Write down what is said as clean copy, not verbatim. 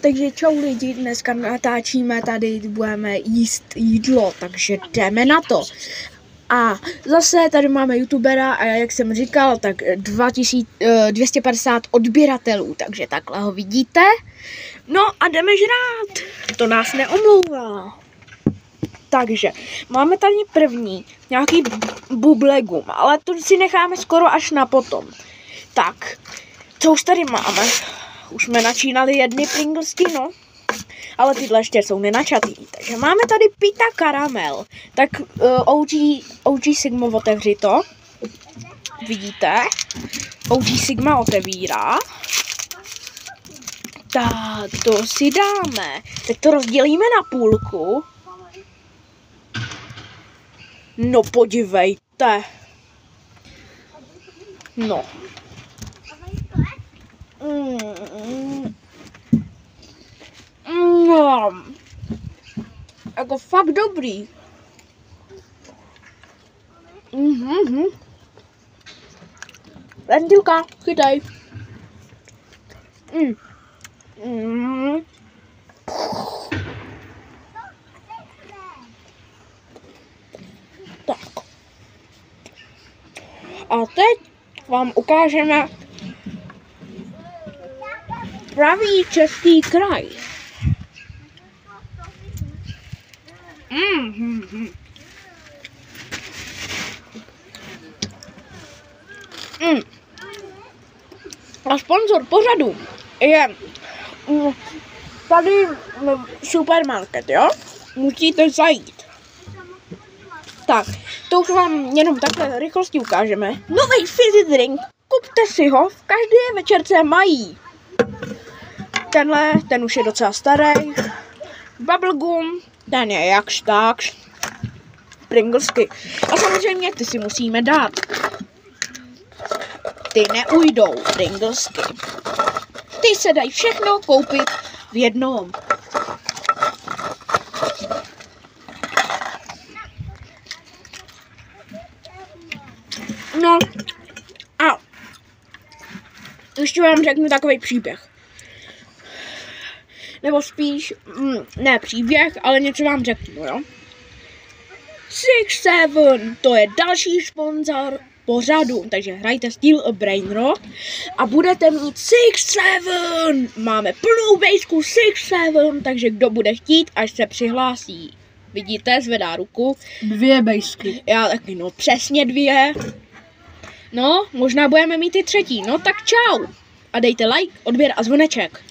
Takže čau lidi, dneska natáčíme tady, budeme jíst jídlo, takže jdeme na to. A zase tady máme youtubera a jak jsem říkal, tak 250 odběratelů, takže takhle ho vidíte. No a jdeme žrát, to nás neomlouvá. Takže máme tady první, nějaký bublegum, ale to si necháme skoro až na potom. Tak, co už tady máme? Už jsme načínali jedny Pringlesky, no. Ale tyhle ještě jsou nenačatý. Takže máme tady pita karamel. Tak OG Sigma otevři to. Vidíte? OG Sigma otevírá. Tak, to si dáme. Tak to rozdělíme na půlku. No podívejte. No. Jako fakt dobrý. Lentilka, chytaj. Tak. A teď vám ukážeme pravý český kraj. A sponzor pořadu je tady supermarket, jo? Musíte zajít. Tak, to už vám jenom takhle rychlosti ukážeme. Nový fizzy drink, kupte si ho, v každé večerce mají. Tenhle, ten už je docela starý. Bubblegum, ten je jakž takž. Pringlesky. A samozřejmě ty si musíme dát. Ty neujdou, Pringlesky. Ty se dají všechno koupit v jednom. No a ještě vám řeknu takový příběh. Nebo spíš, ne příběh, ale něco vám řeknu, jo. 6-7, to je další sponzor pořadu, takže hrajte Steel a Brain Rot a budete mít 6-7. Máme plnou bejsku 6-7, takže kdo bude chtít, až se přihlásí. Vidíte, zvedá ruku. 2 bejsky. Já taky, no přesně 2. No, možná budeme mít i třetí, no tak čau. A dejte like, odběr a zvoneček.